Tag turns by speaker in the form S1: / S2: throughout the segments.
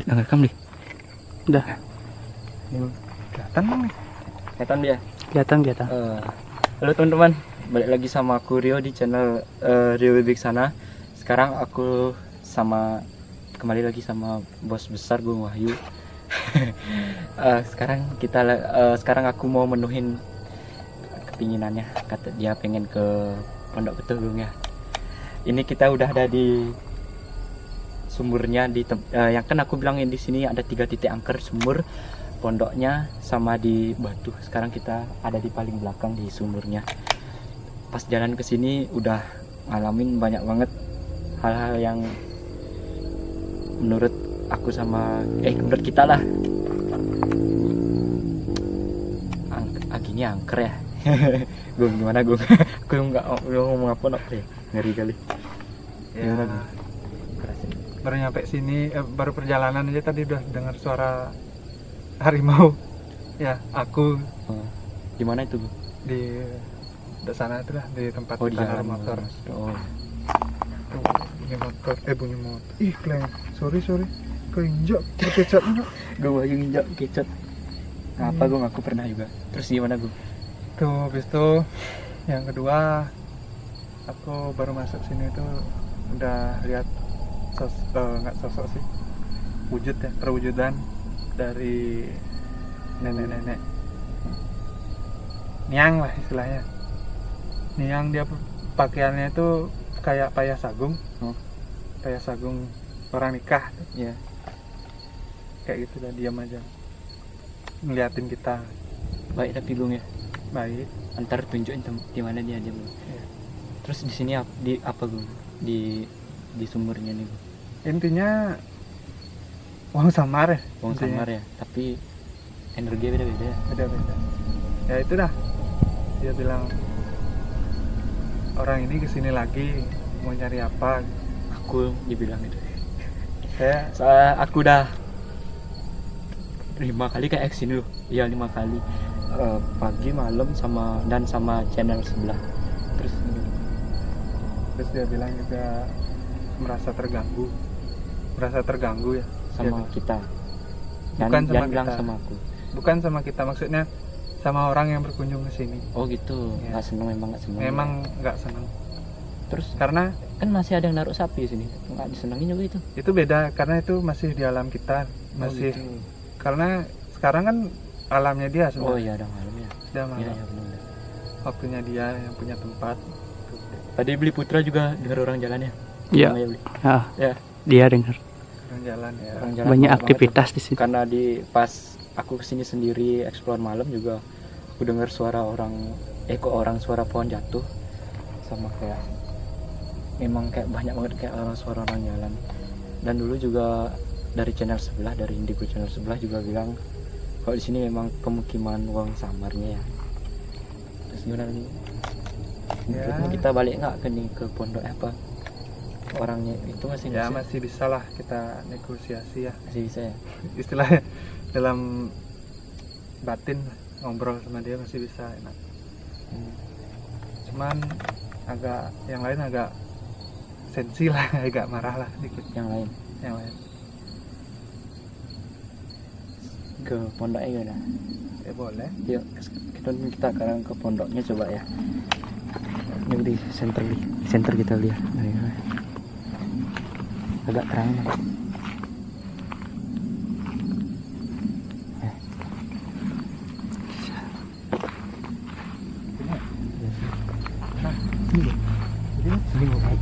S1: Udah ngerekam deh. Udah.
S2: Ini kelihatan nih.
S3: Kelihatan dia.
S1: Kelihatan.
S3: Halo teman-teman, balik lagi sama aku Rio di channel Rio Wibiksana. Sekarang aku kembali lagi sama bos besar Gung Wahyu. Sekarang aku mau menuhin kepinginannya. Kata dia pengen ke Pondok Betuh Gung ya. Ini kita udah ada di sumurnya yang kan aku bilangin di sini ada 3 titik angker sumur, pondoknya sama di batu. Sekarang kita ada di paling belakang di sumurnya. Pas jalan ke sini udah ngalamin banyak banget hal-hal yang menurut aku menurut kita lah akhirnya angker ya. Gue gimana gue? Gue nggak ngomong apa ya, ngeri kali.
S2: Ya, baru nyampe sini, baru perjalanan aja tadi udah dengar suara harimau. Ya, aku
S3: Di mana itu, Bu?
S2: di sana itu lah, di tempat
S3: di
S2: kita
S3: jalan
S2: motor.
S3: Oh.
S2: Tuh, bunyi motor. Ih, Kleng. Sorry. Keinjak kecap enggak?
S3: Gue lagi nginjak kecap. Apa gue ngaku pernah juga. Terus gimana gue?
S2: Tuh, habis itu yang kedua, aku baru masuk sini tuh udah lihat nggak sosok sih, perwujudan dari nenek-nenek niang lah istilahnya. Niang, dia pakaiannya itu kayak payah sagung. Payah sagung orang nikah tuh.
S3: Ya.
S2: Kayak gitu, dan diam aja ngeliatin kita.
S3: Baik tapi Gung ya.
S2: Baik.
S3: Antar tunjukin di mana dia aja, Bung.
S2: Ya.
S3: Terus di sini apa Gung? Di sumurnya nih, Bung.
S2: Intinya uang samar ya.
S3: Wong
S2: Intinya.
S3: samar ya, tapi energi beda-beda.
S2: Beda-beda. Ya itu dah. Dia bilang orang ini kesini lagi mau nyari apa.
S3: Aku dibilang itu.
S2: Aku
S3: udah 5 kali kayak kesini loh. Iya 5 kali. Pagi, malam sama channel sebelah.
S2: Terus dia bilang juga merasa terganggu ya
S3: Sama kita.
S2: Bukan sama
S3: bilang
S2: kita.
S3: sama aku.
S2: Bukan sama kita, maksudnya sama orang yang berkunjung ke sini.
S3: Oh gitu.
S2: Ya.
S3: Nggak seneng, memang nggak seneng.
S2: Memang nggak senang.
S3: Terus
S2: Karena
S3: kan masih ada yang naruh sapi di sini. Nggak disenengin juga itu.
S2: beda, karena itu masih di alam kita, masih
S3: Oh, gitu.
S2: karena sekarang kan alamnya dia
S3: Oh
S2: sudah.
S3: iya, udah malam ya.
S2: Udah
S3: Iya,
S2: malam.
S3: iya benar.
S2: Waktunya dia yang punya tempat.
S3: Tadi beli Putra juga dengar orang jalan ya?
S1: Iya.
S3: Namanya beli.
S1: Ya. Dia dengar.
S2: Orang jalan ya.
S3: Orang jalan
S1: Banyak
S3: banget
S1: aktivitas di
S3: tuh.
S1: situ.
S3: Karena pas aku kesini sendiri explore malam juga aku dengar suara suara pohon jatuh, sama kayak memang kayak banyak banget kayak suara orang jalan. Dan dulu juga dari channel sebelah, dari Indigo channel sebelah juga bilang kalau di sini memang pemukiman wong samarnya ya. Terus gimana nih? Menurutmu kita balik nggak ke pondok apa? Orangnya itu masih
S2: Ya
S3: bisa?
S2: masih bisa lah kita negosiasi ya.
S3: Masih bisa ya?
S2: Istilahnya dalam batin ngobrol sama dia masih bisa enak. Cuman yang lain agak sensi lah, agak marah lah dikit.
S3: Yang lain ke pondoknya gimana?
S2: Ya boleh.
S3: Yuk kita sekarang ke pondoknya coba ya. Ini di center kita lihat. Agak terang nih. Ini mau baik.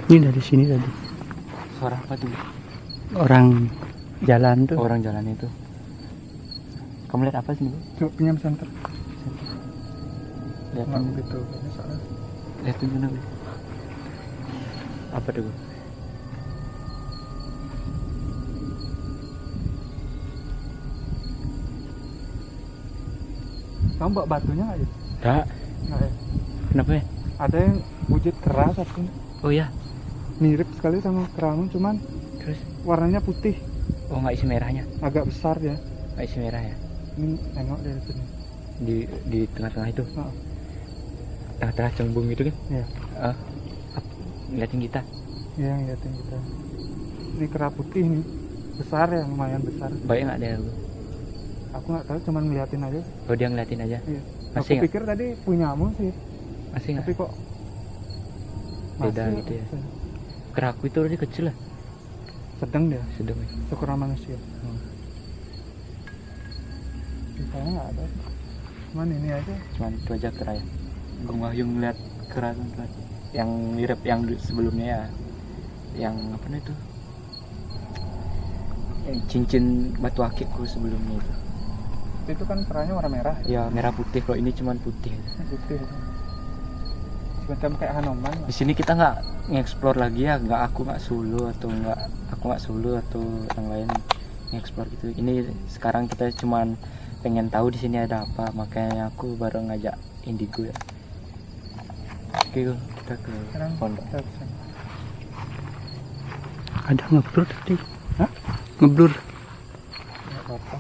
S1: Ini dari sini tadi.
S3: Suara apa tuh?
S1: Orang jalan tuh.
S3: Orang jalan itu. Kamu lihat apa sih?
S2: Coba pinjam center.
S3: Lihat
S2: Nggak begitu. Soalnya
S3: lihat tuh gimana? Apa tuh?
S2: kamu bawa batunya nggak ya?
S3: Enggak.
S2: Nggak ya?
S3: Kenapa ya?
S2: Ada yang wujud keras tapi
S3: Oh ya.
S2: mirip sekali sama keramun, cuman
S3: Terus
S2: warnanya putih,
S3: oh nggak isi merahnya,
S2: agak besar ya.
S3: nggak isi merah ya
S2: Ini nengok dari sini.
S3: di tengah-tengah itu,
S2: Oh,
S3: tengah-tengah cembung gitu kan?
S2: iya,
S3: Ngeliatin kita.
S2: iya ngeliatin kita. Ini kera putih nih, besar ya, lumayan besar.
S3: Baik nggak ada lu?
S2: Aku nggak tahu, cuman ngeliatin aja.
S3: Oh dia ngeliatin aja.
S2: Iya.
S3: Masih
S2: Aku
S3: nggak?
S2: pikir tadi punyamu sih,
S3: Masih nggak?
S2: tapi kok
S3: Beda
S2: masih
S3: gitu ya. Keraku itu tadi kecil lah,
S2: sedang dia,
S3: sedang ya.
S2: ukuran manusia. Sisanya nggak ada, cuman ini aja.
S3: Cuman itu aja kera ya. Gung Wahyu ngeliat kera tempat yang mirip yang sebelumnya ya, yang apa nih itu, yang cincin batu akikku sebelumnya itu.
S2: Itu kan keranya warna merah ya,
S3: Ya merah putih, kalau ini cuman putih.
S2: putih. Semacam kayak Hanoman lah.
S3: Di sini kita nggak nge-explore lagi ya, aku nggak solo atau yang lain nge-explore gitu. Ini sekarang kita cuman pengen tahu di sini ada apa, makanya aku baru ngajak Indigo ya. Oke, kita ke
S2: Sekarang
S3: pondok.
S2: kita kesana.
S1: Ada ngeblur tadi.
S2: Hah?
S1: Ngeblur.
S2: Nggak apa-apa.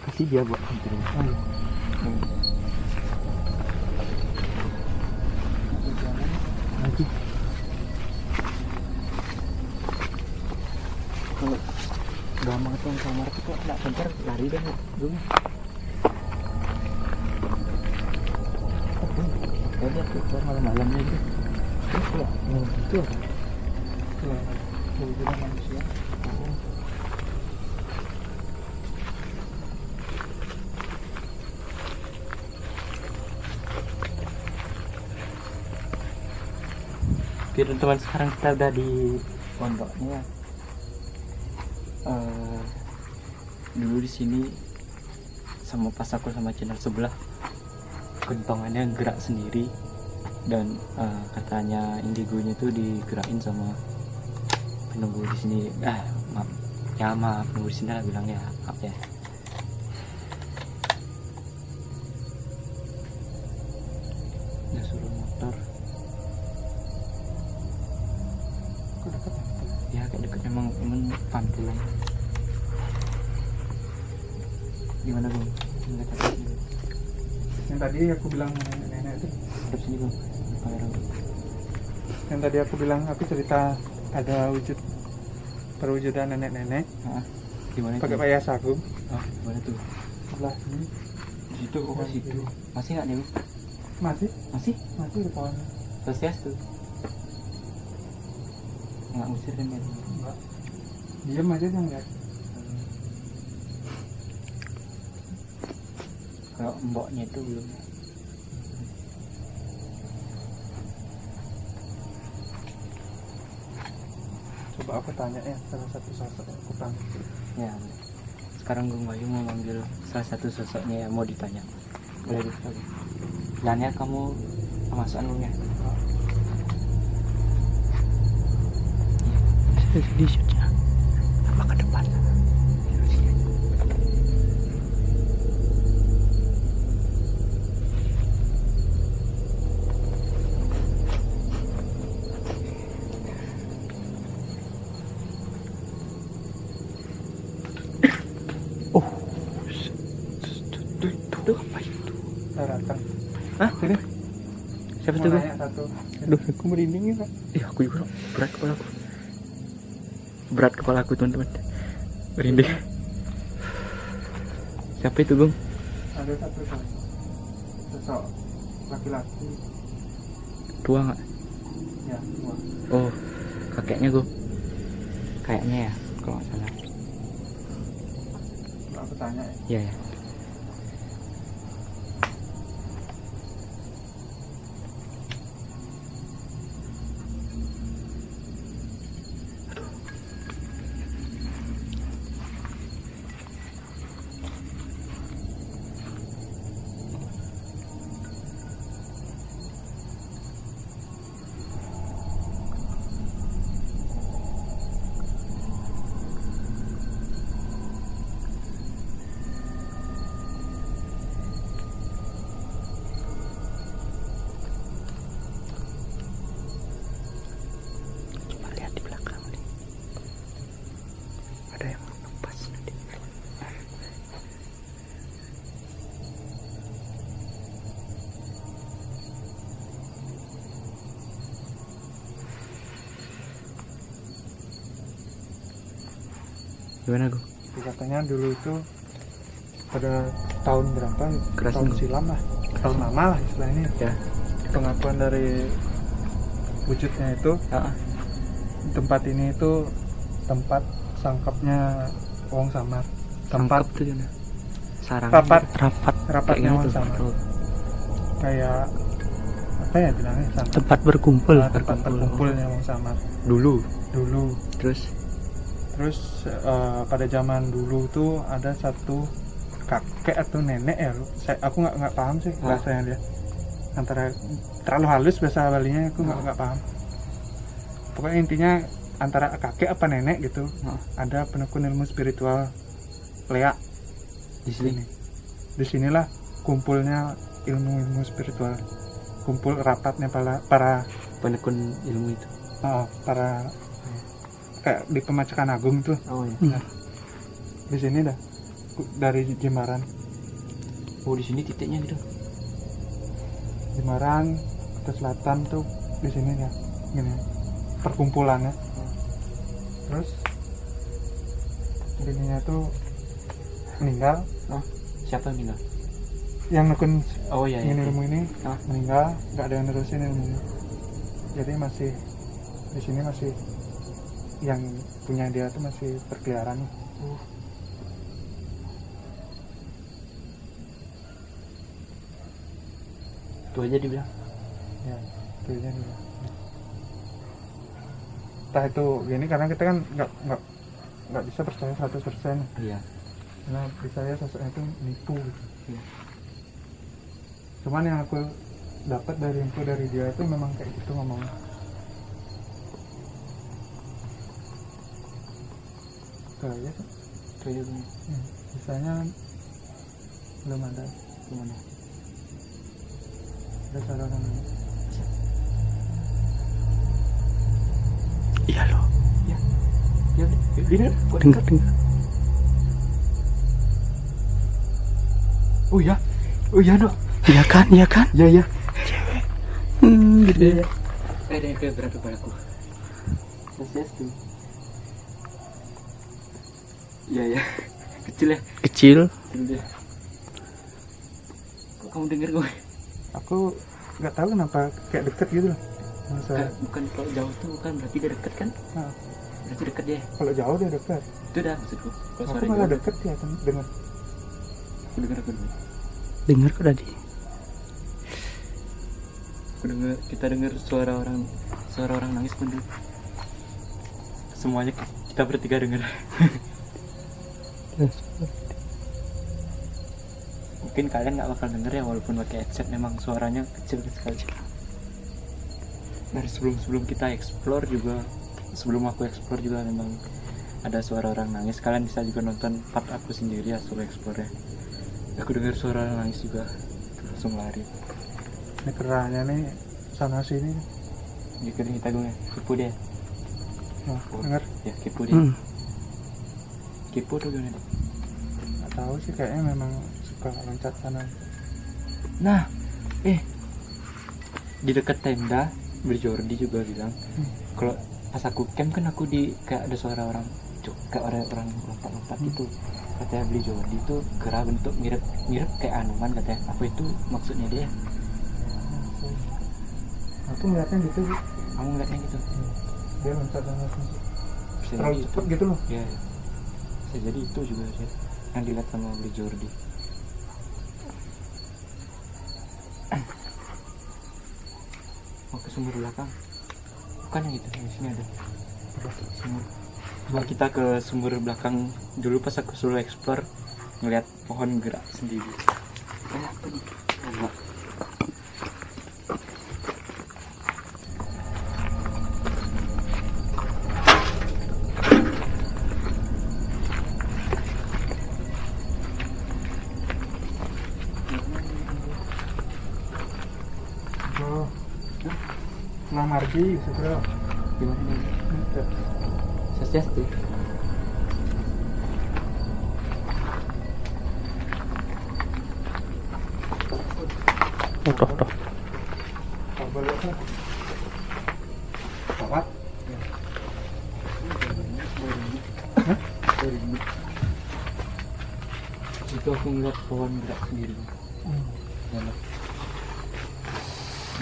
S3: Kasih dia buat anterin.
S2: Oh, iya.
S3: Lagi. Kalau gampang tuh kamar itu kok nggak bentar lari deh dulu. Ada tuh keluar malam-malamnya gitu. Terus kok gitu.
S2: Iya, wujudnya manusia.
S3: Oke teman-teman, sekarang kita udah di pondoknya. Dulu di sini sama pas aku sama channel sebelah kentongannya gerak sendiri, dan katanya indigonya tuh digerakin sama penunggu di sini. Maaf penunggu di sini lah bilangnya, maaf ya. Udah suruh motor.
S2: Kok dekat ya?
S3: Ya kayak deket, emang pantulan. Gimana bang? Ngeliat apa sih?
S2: Yang tadi aku bilang nenek itu,
S3: Hadap sini bang, kamera bang.
S2: yang tadi aku bilang, aku cerita ada perwujudan nenek-nenek
S3: Gimana itu?
S2: pakai payas agung.
S3: Gimana tuh?
S2: Sebelah sini
S3: Di situ, oh di situ. Masih nggak nih bang?
S2: masih
S3: Masih?
S2: di pohon.
S3: Sosias tuh. Nggak ngusir kan ya?
S2: Enggak, diam aja jangan lihat.
S3: Kalau mboknya itu belum.
S2: Coba aku tanya ya salah satu sosok yang aku panggil.
S3: Ya. Sekarang Gung Wahyu mau manggil salah satu sosoknya yang mau ditanya. Boleh ditanya. Jangan kamu kemasukan Gungnya.
S1: Di shootnya. Apa ke depan?
S3: Tuh apa itu?
S2: Daratan.
S3: Hah?
S2: Sini.
S3: Siapa
S2: Mau
S3: tuh bang?
S2: nanya satu.
S1: Aduh, aku merinding ya, Kak.
S3: Aku juga berat kepalaku. Berat kepalaku teman-teman. Merinding. Siapa itu Gung?
S2: Ada satu sosok laki-laki.
S3: Tua nggak?
S2: Ya, tua.
S3: Oh, kakeknya Gung. Kayaknya ya, kalau nggak salah.
S2: Coba aku tanya ya.
S3: Iya ya.
S1: Gimana gue?
S2: Katanya dulu itu pada tahun berapa?
S1: Keras
S2: Tahun
S1: nih.
S2: silam lah, tahun lama lah istilahnya.
S1: Ya.
S2: Pengakuan dari wujudnya itu,
S3: Ah,
S2: tempat ini itu tempat sangkapnya Wong Samar. Tempat
S1: Sangkap tuh gimana? Sarang.
S2: Rapat.
S1: Rapat.
S2: rapatnya
S1: Kayak
S2: Wong
S1: gitu.
S2: Samar.
S1: Oh.
S2: Kayak apa ya bilangnya? Sangkap.
S1: Tempat berkumpul.
S2: Tempat berkumpulnya Wong Samar
S1: Dulu.
S2: dulu.
S1: Terus
S2: Pada zaman dulu tuh ada satu kakek atau nenek ya, aku nggak paham sih bahasanya dia, antara terlalu halus bahasa Balinya, aku nggak paham. Pokoknya intinya antara kakek apa nenek gitu, ada penekun ilmu spiritual Lea
S1: di sini.
S2: disinilah kumpulnya ilmu spiritual, kumpul rapatnya para
S1: Penekun ilmu itu.
S2: para kayak di Pemacakan Agung tuh.
S3: oh iya.
S2: Di sini dah dari Jimbaran
S3: Oh di sini titiknya gitu.
S2: ke selatan tuh di sini ya, gini perkumpulannya. Terus bininya tuh meninggal,
S3: Siapa yang bilang?
S2: yang nekun
S3: Oh iya.
S2: ini ilmu ini meninggal, nggak ada yang nerusin ilmunya. Jadi masih di sini, masih yang punya dia tuh masih berkeliaran.
S3: Itu aja dibilang.
S2: Ya, itu aja nih. Entah itu gini, karena kita kan nggak bisa percaya 100%,
S3: Iya.
S2: karena percaya sosoknya itu nipu gitu.
S3: Iya.
S2: Cuman yang aku dapat dari info dari dia itu memang kayak gitu ngomongnya. Itu aja tuh.
S3: Itu aja Bang.
S2: Sisanya belum ada.
S3: Gimana?
S2: Ada cara namanya.
S1: Iya loh.
S3: Ya udah. Ini
S1: Dengar.
S3: Oh iya. Oh iya no.
S1: Iya kan?
S3: Iya.
S1: Gitu ya.
S3: Ada yang kayak berat kepadaku. Yes tuh. Iya. Kecil ya.
S1: Kecil.
S3: Kecil dia. Kok kamu denger gue?
S2: Aku nggak tahu kenapa kayak deket gitu loh. Masa
S3: Bukan kalau jauh tuh bukan berarti dia deket kan?
S2: Nah.
S3: Berarti deket dia.
S2: kalau jauh dia dekat.
S3: Itu dah maksudku. Kalau
S2: Aku
S3: suara
S2: malah
S3: jauh,
S2: deket ya dengan
S3: Aku denger.
S1: Dengar kok tadi.
S3: Kita dengar suara orang nangis pun dulu. Semuanya kita bertiga dengar. Mungkin kalian nggak bakal denger ya, walaupun pakai headset, memang suaranya kecil sekali. Dari sebelum kita explore juga, sebelum aku explore juga memang ada suara orang nangis. Kalian bisa juga nonton part aku sendiri ya, solo explore ya. Aku dengar suara orang nangis juga, langsung lari.
S2: ini kerahnya nih sana sini.
S3: Di kering tagungnya, kipu dia.
S2: Nah, denger
S3: Ya kipu dia. Kipu tuh gimana?
S2: nggak tahu sih, kayaknya memang suka loncat sana.
S3: Nah, di dekat tenda Berjordi juga bilang, kalau pas aku camp kan aku di kayak ada suara orang kayak orang lompat-lompat gitu. Katanya beli Jordi itu gerak bentuk mirip kayak Anuman katanya. Apa itu maksudnya dia?
S2: Aku ngeliatnya gitu sih,
S3: Kamu ngeliatnya gitu?
S2: dia loncat sana sini.
S3: Bisa
S2: Terlalu
S3: jadi
S2: cepet
S3: itu.
S2: gitu loh.
S3: Ya, bisa jadi itu juga sih yang dilihat sama beli Jordi. Mau ke sumur belakang? Bukan yang itu, di sini ada sumur. Coba kita ke sumur belakang dulu. Pas aku solo explore ngeliat pohon gerak sendiri. Kayak apa nih? Enggak.
S2: Oh, nah margi sebenarnya.
S3: Gimana nih? Swastiastu.
S1: Toh.
S2: Kabel apa? Kawat.
S3: Hah? Itu aku ngeliat pohon gerak sendiri. Jalan.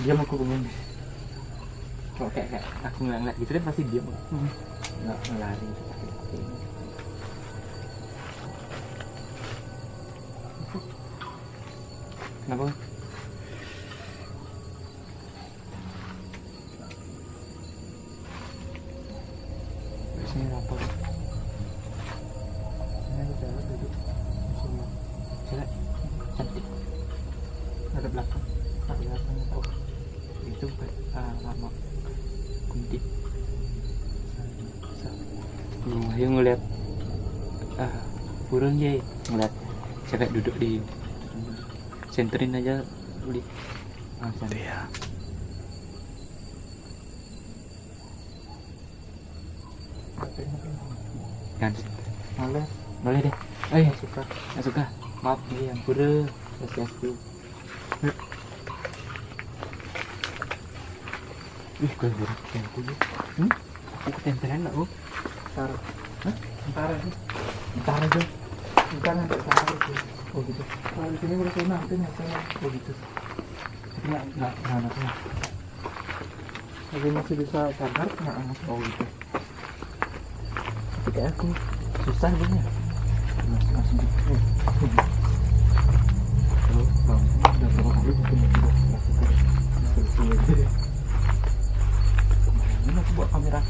S3: Diam aku bangun. Kalau kayak aku ngeliat gitu kan pasti diam. Nggak ngelari seperti ini. Kenapa? Sini apa?
S2: Ini ada cewek duduk di sini.
S3: Cewek cantik.
S2: Ada belakang.
S3: Tak kelihatan. Oh, itu lama. Kunti. Yang ngeliat burung ya, ngeliat cewek duduk di senterin aja beli.
S1: Itu ya.
S3: Kan
S2: Malah
S3: boleh deh.
S2: suka.
S3: Nggak suka. Maaf nih yang pura sesiastu. Ih, gue berat yang aku. Aku ketempelan nggak?
S2: Ntar. Ntar aja.
S3: Ntar aja.
S2: Ntar nanti ntar aja.
S3: Oh gitu.
S2: Kalau di sini udah nanti nyata.
S3: Oh gitu. Tapi nggak anaknya.
S2: Lagi masih bisa sadar nggak anak.
S3: Oh gitu. Tapi kayak aku susah punya. Masih gitu. Terus bang, udah berapa kali bikin video ini aku buat kamera.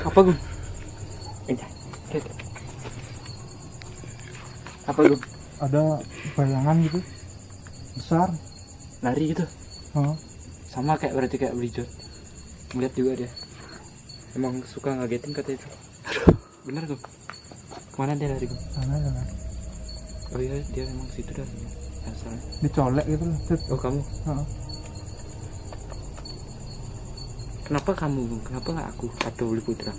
S3: Apa gue? Apa gue?
S2: Ada bayangan gitu besar.
S3: Lari gitu.
S2: Oh.
S3: Sama kayak berarti kayak Belijot. Ngeliat juga dia. Emang suka ngagetin kata itu. Bener gue? Kemana dia lari gue?
S2: Sana ya.
S3: Oh iya dia memang situ dah. Asalnya.
S2: Dicolek gitu loh.
S3: Oh kamu?
S2: Heeh.
S3: Kenapa kamu? Kenapa nggak aku atau Beli Putra?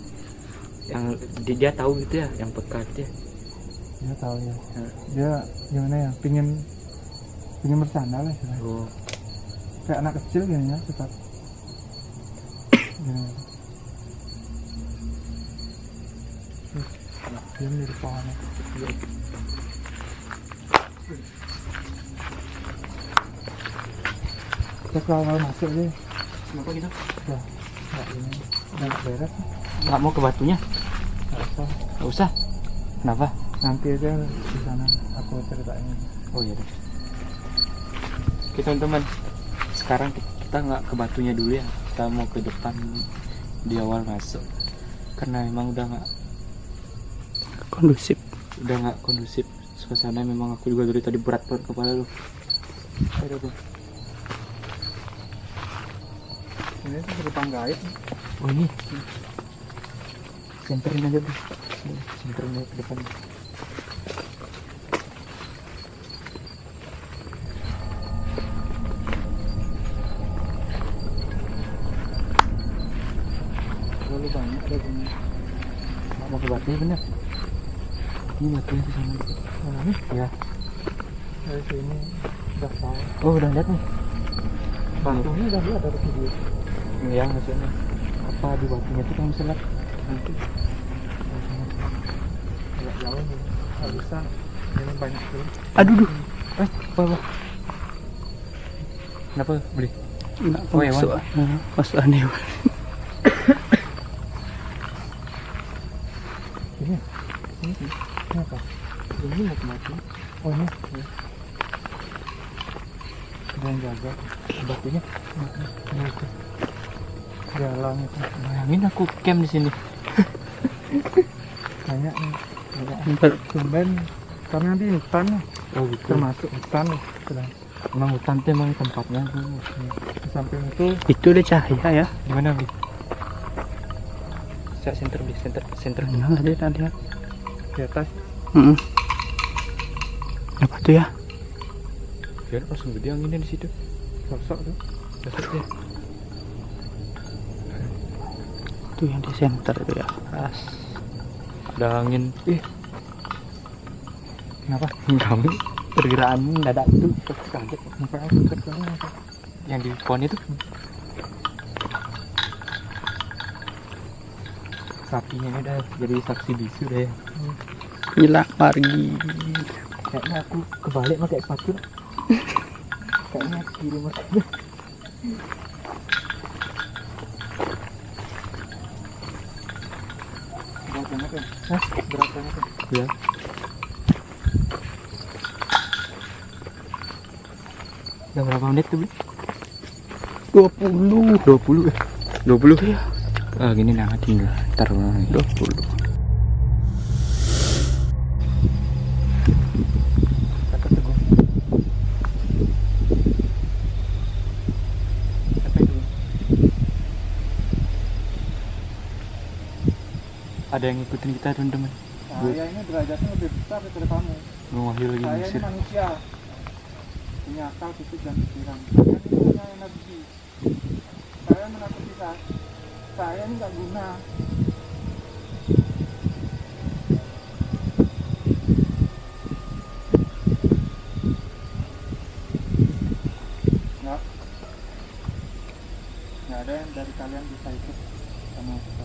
S3: Yang dia tahu gitu ya, yang peka dia.
S2: Dia tahu ya.
S3: Nah.
S2: Dia gimana ya? Pingin bercanda lah istilahnya.
S3: Oh,
S2: Kayak anak kecil gini ya, tetap. Gini. Dia di pohonnya. Kita kalau masuk deh.
S3: kenapa gitu?
S2: Ya, nggak ini, udah nggak beres.
S3: Nggak mau ke batunya?
S2: Nggak usah.
S3: Nggak usah. Kenapa?
S2: Nanti aja di sana aku ceritain.
S3: Oh iya deh. Oke teman-teman, sekarang kita nggak ke batunya dulu ya. Kita mau ke depan di awal masuk. Karena memang udah nggak kondusif suasana. Memang aku juga dari tadi berat banget kepala lu. Aduh, tuh.
S2: Ini tuh gerbang gaib.
S3: Oh ini senterin aja bro, senterin aja ke depan.
S2: Terlalu banyak ada gini.
S3: Nggak mau ke batunya bener. Ini batunya di sana.
S2: Mana nih?
S3: Ya.
S2: Dari sini udah tahu.
S3: Oh udah lihat nih.
S2: Batunya udah lihat dari video.
S3: Ya maksudnya apa di batunya tuh kamu bisa lihat nanti.
S2: Agak jauh nih. Nggak bisa. Ini banyak tuh.
S1: Aduh,
S3: Apa? Kenapa beli?
S1: nggak
S3: Oh, hewan.
S1: masuk aneh.
S2: Ini. Ini apa?
S3: Ini mau kemana?
S2: Oh ini. Ada yang jaga
S3: Batunya.
S2: ini itu. Jalan itu.
S3: Bayangin aku camp di sini.
S2: Banyak nih.
S1: Ntar
S2: Tumben. Karena di hutan nih.
S3: Oh gitu.
S2: Termasuk hutan nih. Sudah.
S3: Emang hutan tuh emang tempatnya.
S2: Di samping itu
S1: itu udah cahaya ya.
S3: Gimana beli? Saya center beli center.
S1: Nah, lihat.
S2: di atas.
S1: Apa tuh ya?
S3: Ya langsung gede anginnya di situ.
S2: Sosok tuh.
S3: Dasar ya.
S1: Tuh yang di center itu ya. Pas.
S3: Ada angin.
S2: Kenapa?
S3: Kamu pergerakanmu mendadak itu kaget.
S2: Kenapa aku terkena apa?
S3: Yang di pohon itu sapinya udah jadi saksi bisu deh ya.
S1: Hilang pergi.
S3: Kayaknya aku kebalik pakai sepatu. Kayaknya kiri maksudnya. Berat banget ya? Hah? Berat banget ya? Iya. Udah berapa menit tuh, Bli?
S1: 20.
S3: 20 ya? 20?
S1: Iya.
S3: Ah, gini nah tinggal taruh lagi.
S1: 20.
S3: Kata teguh. Kata teguh. Ada yang ngikutin kita teman-teman.
S2: Saya ini derajatnya lebih besar daripada kamu.
S3: Bung Wahyu lagi
S2: Saya ini
S3: ngusir.
S2: manusia, punya akal, fisik, dan pikiran. Kalian ini punya energi. Saya menakuti saya ini nggak guna. Nggak ada yang dari kalian bisa ikut sama kita.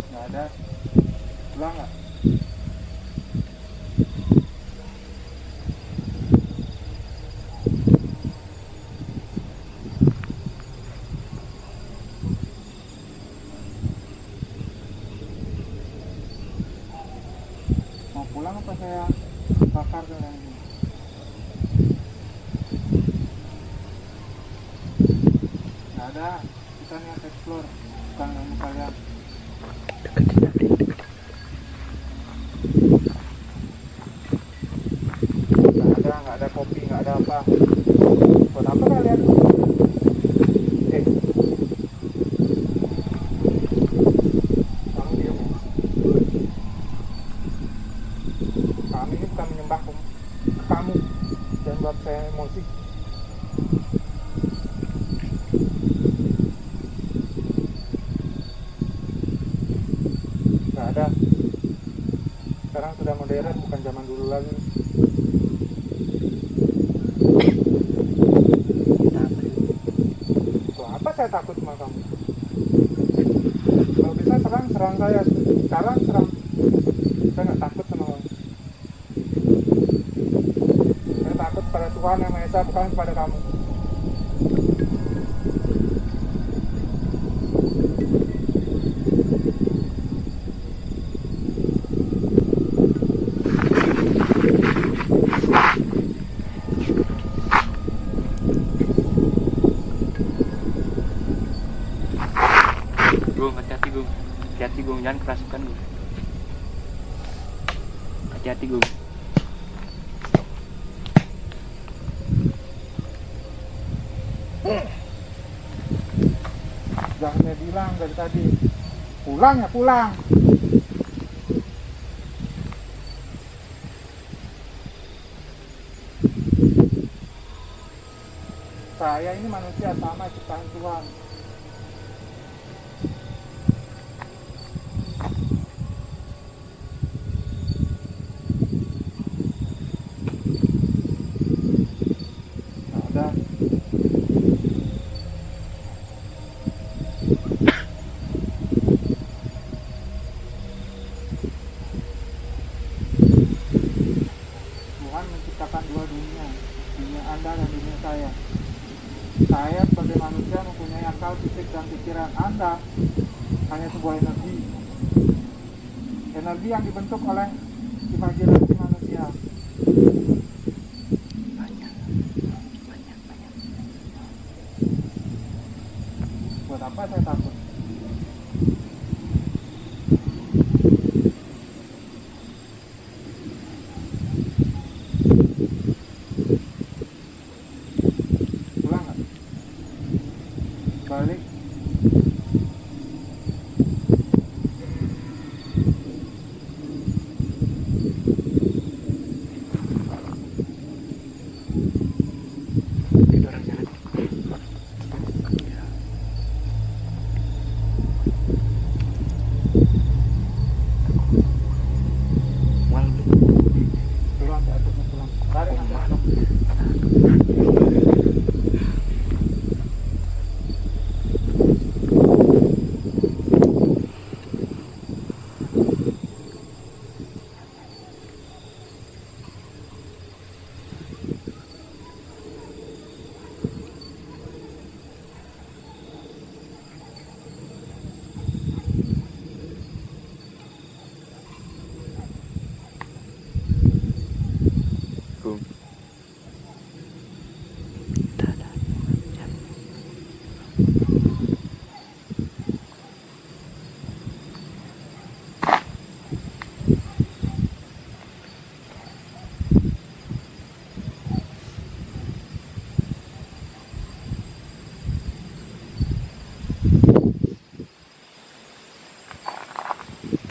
S2: Nggak ada. Pulang nggak? Mau pulang apa saya bakar kalian ini? Nggak ada. Kita niat explore, bukan kamu kalian. Nggak ada kopi, nggak ada apa. Buat apa kalian? Kamu diam. Kami ini bukan menyembah kamu. Jangan buat saya emosi. Nggak ada. Sekarang sudah modern, bukan zaman dulu lagi. Tuh, apa saya takut sama kamu? Kalau bisa serang saya. Sekarang serang. Saya nggak takut sama kamu. Saya takut pada Tuhan Yang Maha Esa, bukan kepada kamu.
S3: Gung, hati-hati Gung. Hati-hati Gung, jangan kerasukan Gung. Hati-hati Gung.
S2: Jangan saya bilang dari tadi. Pulang ya pulang. Saya ini manusia sama ciptaan Tuhan. Nggak ada. Tuhan menciptakan dua dunia, dunia Anda dan dunia saya. Saya sebagai manusia mempunyai akal, fisik, dan pikiran. Anda hanya sebuah energi. Energi yang dibentuk oleh imajinasi manusia. Buat apa saya takut? Pulang nggak? Balik.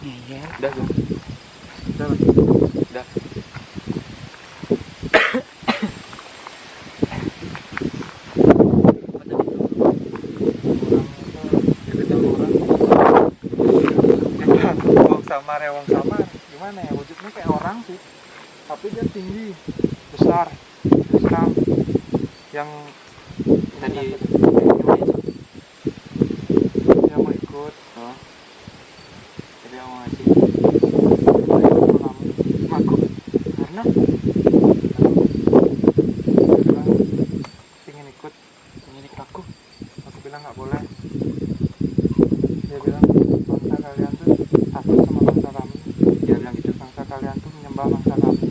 S3: Iya, udah Bang.
S2: Udah, Mas.
S3: Udah.
S2: Wong samar ya wong samar, gimana ya, wujudnya kayak orang sih, tapi dia tinggi, besar, besar, yang
S3: Tadi
S2: dia mau ikut,
S3: oh. Tadi aku ngasih
S2: aku
S3: karena
S2: bilang ingin ikut,
S3: ini aku.
S2: aku bilang nggak boleh. Dia bilang bangsa kalian tuh takut sama bangsa kami,
S3: Dia bilang gitu.
S2: bangsa kalian tuh menyembah bangsa kami.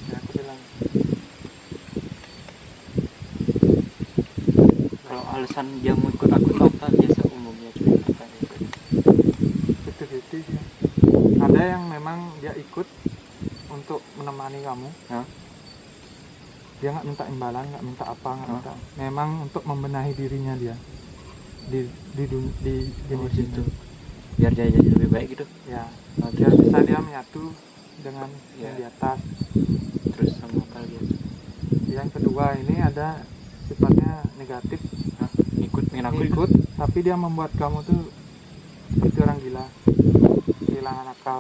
S2: Ya aku bilang
S3: Kalau alasan dia mau ikut aku tuh apa biasa umumnya cuma apa gitu.
S2: gitu sih. Ada yang memang dia ikut untuk menemani kamu.
S3: Hah?
S2: Dia nggak minta imbalan, nggak minta apa, nggak
S3: Hah?
S2: minta. Memang untuk membenahi dirinya dia di
S3: Oh,
S2: jenis
S3: gitu.
S2: itu.
S3: Biar dia jadi lebih baik gitu.
S2: Ya,
S3: Oh,
S2: biar
S3: terus,
S2: bisa dia menyatu dengan yang
S3: Ya.
S2: di atas.
S3: terus sama apa lagi?
S2: Yang kedua ini ada sifatnya negatif.
S3: Hah? Ikut pengen aku
S2: Ikut, tapi dia membuat kamu tuh seperti orang gila, kehilangan akal,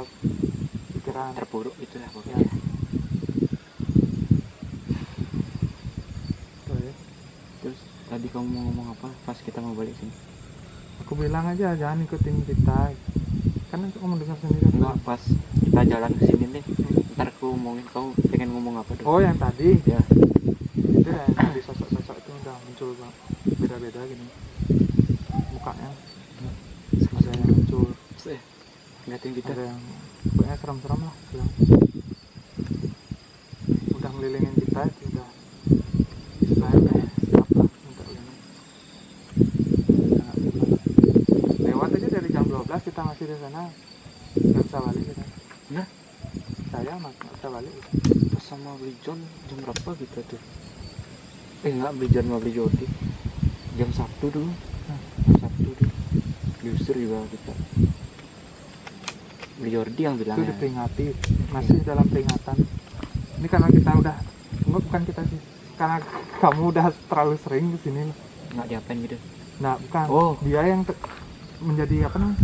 S2: pikiran.
S3: terpuruk gitu lah
S2: Ya.
S3: pokoknya.
S2: Tuh ya.
S3: Terus tadi kamu mau ngomong apa pas kita mau balik sini?
S2: Aku bilang aja jangan ikutin kita, karena kamu dengar sendiri.
S3: Enggak, pas kita jalan ke sini nih. Ntar aku ngomongin kamu pengen ngomong apa tuh?
S2: Oh yang tadi
S3: Ya.
S2: itu ya, yang di sosok-sosok itu udah muncul bang, beda-beda gini mukanya, ada yang muncul,
S3: Ngeliatin kita.
S2: ada yang pokoknya serem-serem lah bilang. Udah ngelilingin kita itu udah istilahnya siapa minta ini. Sangat susah. Lewat aja dari jam 12 kita masih di sana, nggak bisa balik kita.
S3: Nah,
S2: Saya nggak bisa balik.
S3: pas sama beli John jam berapa gitu tuh? Enggak, beli John mau beli Jordi jam Sabtu dulu. Jam Sabtu dulu diusir juga kita. Beli Jordi yang
S2: Itu
S3: bilangnya.
S2: diperingati, masih dalam peringatan. Ini karena kita udah, enggak bukan kita sih, karena kamu udah terlalu sering kesini.
S3: Nggak diapain gitu.
S2: Nah bukan,
S3: Oh.
S2: dia yang menjadi apa namanya,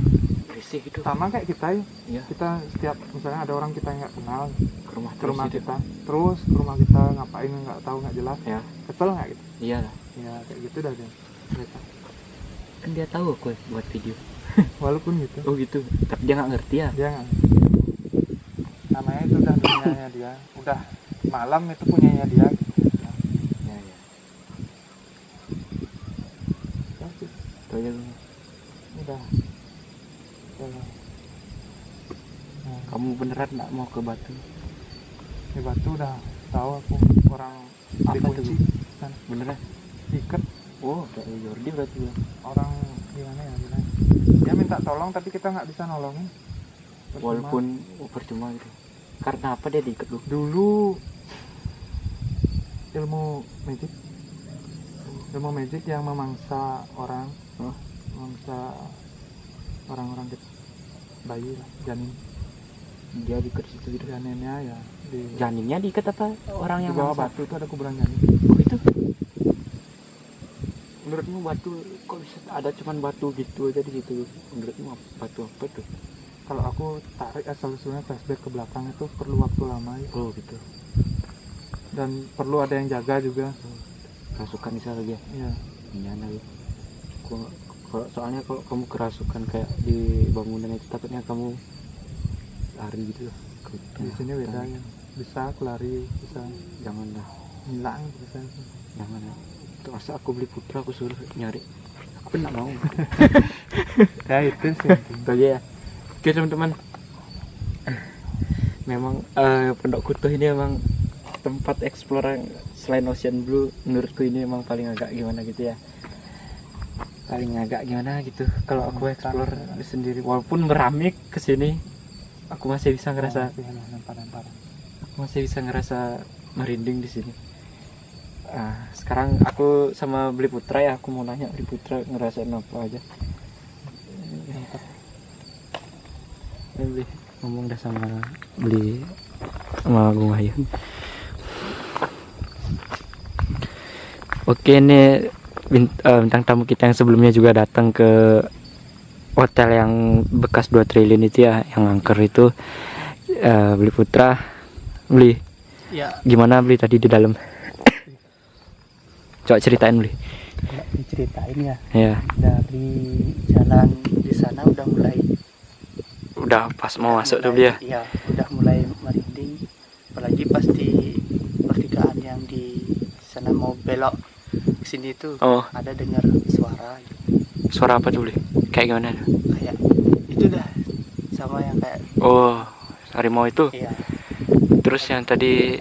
S3: Risih gitu.
S2: sama kayak kita ya.
S3: Iya,
S2: Kita setiap misalnya ada orang kita yang nggak kenal
S3: ke rumah
S2: ke rumah
S3: terus gitu.
S2: kita, terus ke rumah kita ngapain nggak tahu, nggak jelas,
S3: Ya,
S2: kesel nggak gitu?
S3: iya lah.
S2: Ya kayak gitu dah dia, mereka.
S3: Kan dia tahu aku buat video.
S2: Walaupun gitu,
S3: Oh gitu. Tapi dia nggak ngerti ya.
S2: dia nggak. Namanya itu udah dunianya dia, udah malam itu punyanya dia.
S3: Ya, ya.
S2: Ya, sih.
S3: Itu aja lu.
S2: Udah. Udah. Nah,
S3: Kamu beneran nggak mau ke Batu?
S2: di Batu udah tahu aku orang
S3: Apa
S2: dikunci
S3: tuh?
S2: kan,
S3: Beneran?
S2: diikat
S3: Oh, kayak Jordi berarti ya.
S2: orang gimana ya bilang. Dia minta tolong tapi kita nggak bisa nolongin. Percuma.
S3: Walaupun percuma gitu. Karena apa dia diikat lu?
S2: Dulu ilmu magic, ilmu magic yang memangsa orang,
S3: Hah?
S2: memangsa orang-orang gitu, bayi lah, janin,
S3: Dia diikat situ gitu.
S2: janinnya ya di
S3: Janinnya diikat apa orang
S2: di
S3: yang
S2: bawah
S3: mangsa?
S2: batu itu ada kuburan janin.
S3: Oh itu? Menurutmu batu kok bisa ada cuman batu gitu aja di situ? Menurutmu batu apa tuh?
S2: Kalau aku tarik asal usulnya flashback ke belakang itu perlu waktu lama ya.
S3: Oh gitu.
S2: Dan perlu ada yang jaga juga.
S3: Kerasukan bisa lagi ya?
S2: Iya.
S3: Iya lagi. Kalau soalnya kalau kamu kerasukan kayak di bangunan itu takutnya kamu lari gitu loh.
S2: Di sini beda ya. Bisa kelari, bisa
S3: Janganlah,
S2: hilang, bisa.
S3: jangan ya. Tuh masa aku beli putra aku suruh nyari. Aku nggak mau.
S2: Ya itu sih.
S3: Itu aja ya. Oke teman-teman. Memang Pondok Kutuh ini emang tempat explore yang selain Ocean Blue menurutku ini emang paling agak gimana gitu ya. Paling agak gimana gitu kalau aku explore sendiri walaupun meramik ke sini aku masih bisa ngerasa
S2: lempar-lempar.
S3: aku masih bisa ngerasa merinding di sini. Sekarang aku sama Beli Putra ya, aku mau nanya Beli Putra ngerasain apa aja. Beli ngomong dah sama Beli sama Gung Wahyu. Oke, ini bintang tamu kita yang sebelumnya juga datang ke hotel yang bekas 2 triliun itu ya, yang angker itu. Beli Putra, Beli
S1: Ya,
S3: gimana Beli tadi di dalam? Coba ceritain Beli.
S1: nggak diceritain ya.
S3: Ya,
S1: Dari jalan di sana
S3: udah pas mau masuk tuh Beli ya.
S1: Iya, udah mulai merinding. Apalagi pas di pertigaan yang di sana mau belok ke sini tuh
S3: Oh,
S1: ada dengar suara gitu.
S3: suara apa tuh Beli? Kayak gimana?
S1: Kayak itu dah sama yang kayak
S3: Oh, harimau itu.
S1: iya.
S3: Terus yang tadi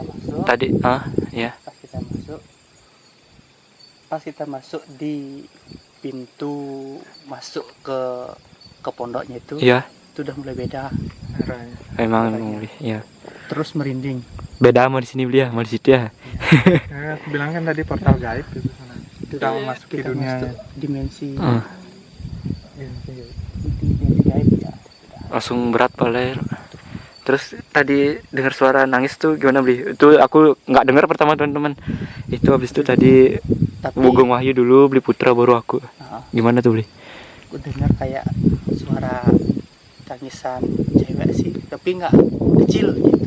S3: ya.
S1: Pas kita masuk di pintu masuk ke pondoknya itu
S3: Iya,
S1: udah mulai beda.
S3: memang
S1: Katanya.
S3: Beli. Ya.
S1: Terus merinding.
S3: Beda mau di sini Beli ya, mau di situ ya.
S2: Ya, aku bilang kan tadi portal gaib gitu sana. Kita memasuki
S1: Kita
S2: dunia
S1: masuk dimensi
S2: dimensi gaib.
S1: gaib ya.
S3: Langsung berat pala. Terus tadi dengar suara nangis tuh gimana Beli? Itu aku nggak dengar pertama teman-teman. Itu habis itu tadi
S1: Tapi
S3: Gung Wahyu dulu, Beli Putra baru aku. Gimana tuh Beli?
S1: aku dengar kayak suara tangisan cewek sih, tapi nggak kecil gitu.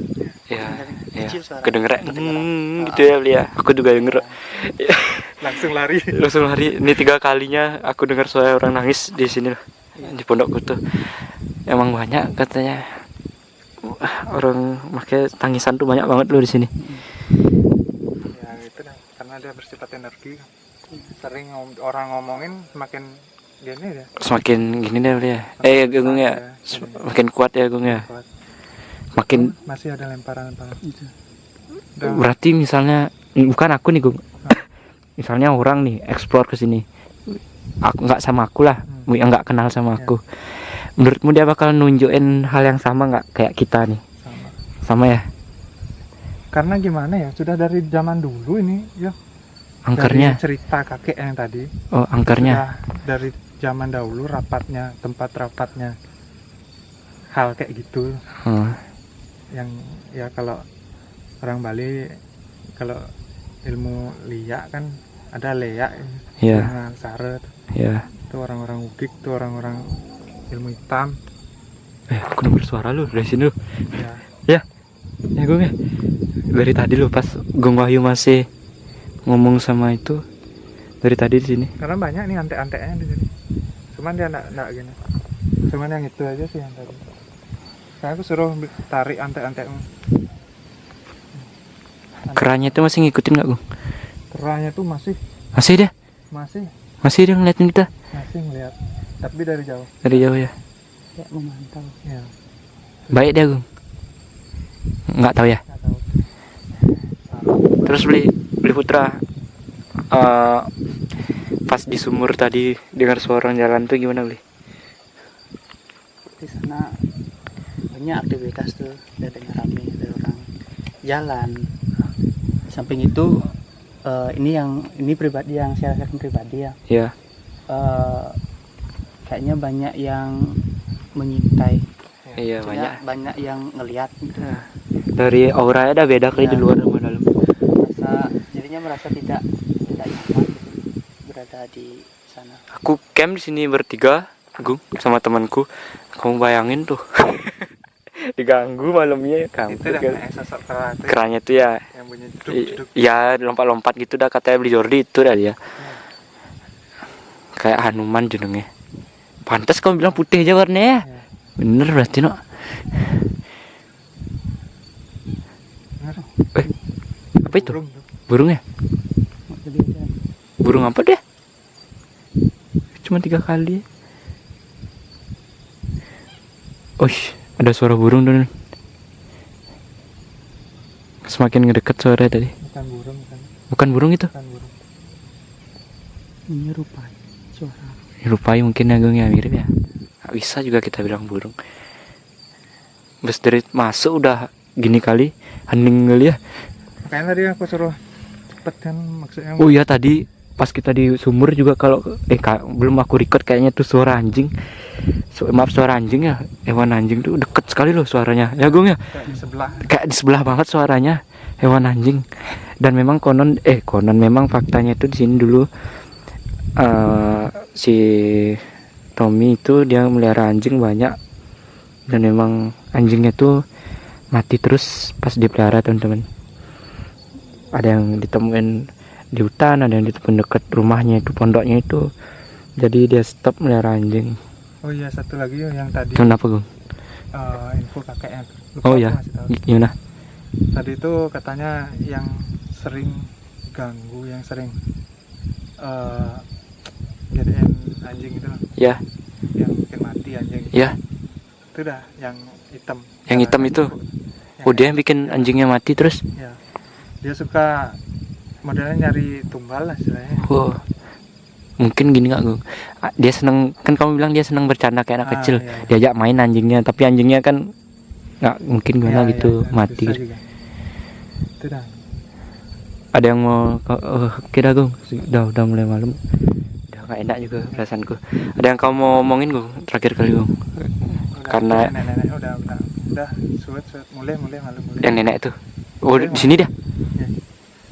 S3: Ya, ya.
S1: Kecil suara.
S3: Kedengeran.
S1: Kedengeran.
S3: Gitu ya Beli ya. Aku juga denger.
S2: Langsung lari.
S3: Langsung hari ini 3 kalinya aku dengar suara orang nangis di sini loh. Di pondokku tuh. Emang banyak katanya. Orang makanya tangisan tuh banyak banget loh di sini.
S2: Ya gitu dah, karena dia bersifat energi. Sering orang ngomongin semakin gini ya.
S3: Semakin gini deh Beli ya. Gung ya. Makin kuat ya Gung ya.
S2: Kuat.
S3: Makin
S2: Masih ada lemparan-lemparan.
S1: Itu.
S3: berarti misalnya bukan aku nih Gung. Misalnya orang nih explore ke sini. Aku nggak sama aku lah, nggak kenal sama aku. Menurutmu dia bakal nunjukin hal yang sama nggak kayak kita nih? Sama ya?
S2: Karena gimana ya, sudah dari zaman dulu ini ya.
S3: Angkernya.
S2: Dari cerita kakek yang tadi.
S3: Oh, angkernya.
S2: Sudah dari zaman dahulu rapatnya, tempat rapatnya hal kayak gitu. Yang ya kalau orang Bali kalau ilmu liak kan ada leak,
S3: Iya.
S2: saret,
S3: Ya.
S2: itu orang-orang ugik, itu orang-orang ilmu hitam.
S3: Aku denger suara lu dari sini lu.
S2: Ya,
S3: Ya Gung ya. Dari tadi lu pas Gung Wahyu masih ngomong sama itu. Dari tadi di sini.
S2: karena banyak nih antek-anteknya di sini. Cuman dia enggak gini. Cuman yang itu aja sih yang tadi. Saya aku suruh tarik antek-antekmu.
S3: Kerannya itu masih ngikutin nggak Gung?
S2: Kerahnya tuh masih
S3: Masih dia ngeliatin kita
S2: ngeliat, tapi dari jauh.
S3: dari jauh ya.
S1: Kayak memantau.
S2: Ya,
S3: Baik dia Gung. Nggak tahu ya.
S2: nggak tahu.
S3: Terus beli Putra. Pas di sumur tadi dengar suara orang jalan tuh gimana Beli?
S1: Di sana banyak aktivitas tuh, ada dengar rame, ada orang jalan. Samping itu ini pribadi yang saya rasakan pribadi ya.
S3: Ya.
S1: Kayaknya banyak yang mengintai.
S3: Iya banyak.
S1: Banyak yang ngelihat gitu.
S3: Dari auranya ada beda kali di luar sama dalam.
S1: Jadinya merasa tidak nyaman gitu, berada di sana.
S3: Aku camp di sini bertiga, Gung, sama temanku. Kamu bayangin tuh. Diganggu malamnya kamu.
S2: Itu dah kayak sosok kerah itu
S3: Kerannya tuh ya.
S2: yang bunyi jeduk-jeduk.
S3: Ya lompat-lompat gitu dah katanya beli Jordi itu dah dia. Kayak Hanuman jenengnya. Pantas kamu bilang putih aja warnanya. Bener berarti no. Apa itu?
S2: Burung tuh.
S3: Burung ya?
S1: Jadi,
S3: Burung apa dia? Cuma 3 kali. Oh, ada suara burung tuh. Semakin ngedekat suara tadi.
S2: Bukan burung,
S3: Bukan burung itu.
S2: bukan burung.
S1: menyerupai suara.
S3: Menyerupai mungkin ya Gung ya, mirip ya. Nggak bisa juga kita bilang burung. Bus dari masuk udah gini kali, hening kali ya.
S2: Makanya tadi aku suruh cepet kan maksudnya.
S3: Oh iya tadi pas kita di sumur juga kalau belum aku record kayaknya tuh suara anjing. Maaf suara anjing ya, hewan anjing tuh deket sekali loh suaranya. Ya Gung ya.
S2: Kayak di sebelah.
S3: Kayak di sebelah banget suaranya hewan anjing. Dan memang konon memang faktanya itu di sini dulu si Tommy itu dia melihara anjing banyak, dan memang anjingnya tuh mati terus pas dipelihara teman-teman. Ada yang ditemuin di hutan, ada yang ditemuin dekat rumahnya itu, pondoknya itu. Jadi dia stop melihara anjing.
S2: Oh iya, satu lagi yang tadi
S3: Kenapa Gung?
S2: info kakeknya. Lupa
S3: Oh
S2: aku
S3: ya,
S2: ngasih tahu.
S3: gimana?
S2: Tadi itu katanya yang sering ganggu, yang sering jadiin anjing itu loh,
S3: Ya,
S2: yang bikin mati anjing.
S3: ya,
S2: Itu dah yang hitam.
S3: yang hitam itu. Oh dia yang bikin anjingnya mati terus.
S2: Ya. Dia suka modelnya nyari tumbal lah istilahnya.
S3: Oh, mungkin gini nggak Gung? Dia seneng, kan kamu bilang dia seneng bercanda kayak anak kecil.
S2: Iya.
S3: Diajak main anjingnya, tapi anjingnya kan nggak mungkin gimana
S2: Iya,
S3: gitu
S2: iya,
S3: mati.
S2: bisa
S3: Gitu.
S2: juga. Itu dah.
S3: Ada yang mau kira Gung? Udah mulai malam. Udah nggak enak juga perasaanku. Ada yang kamu mau omongin Gung? Terakhir kali Gung?
S2: Udah,
S3: Karena-
S2: nenek udah suet mulai malam mulai.
S3: Yang nenek tuh. Oh di sini dia.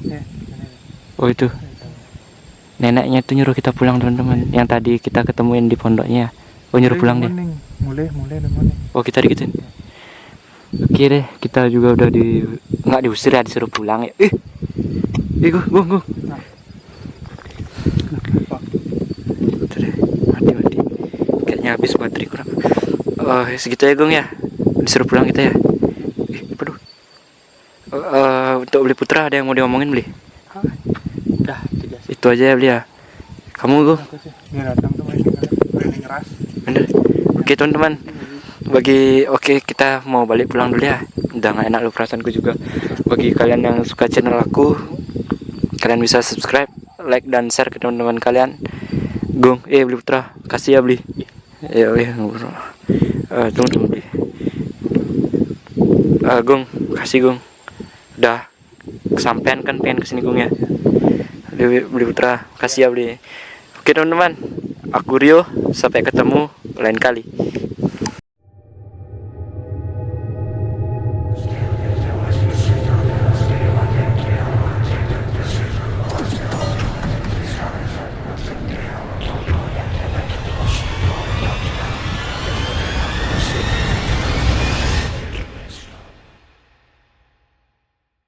S2: Ya,
S3: Oh itu. Neneknya tuh nyuruh kita pulang teman-teman. Yang tadi kita ketemuin di pondoknya. Oh nyuruh pulang dia.
S2: Mulai udah morning.
S3: Oh kita digituin. Oke deh, kita juga udah nggak diusir ya, disuruh pulang ya. Gung. Tuh deh, mati. Kayaknya habis baterai kurang. Oh segitu ya Gung ya. Disuruh pulang kita ya. Aduh. Untuk beli putra ada yang mau diomongin beli?
S1: Udah tiga sih.
S3: Itu aja ya beli ya. Kamu Gung?
S2: Aku sih biar datang tuh main ngeras.
S3: Bener. Oke teman-teman. Kita mau balik pulang dulu ya. Udah gak enak lu perasaanku juga. Bagi kalian yang suka channel aku, kalian bisa subscribe, like dan share ke teman-teman kalian. Gung, beli putra, kasih ya beli. Ya tunggu beli. Gung, kasih Gung. Udah kesampean kan pengen kesini Gung ya. Beli putra, kasih ya beli. Oke teman-teman, aku Rio, sampai ketemu lain kali.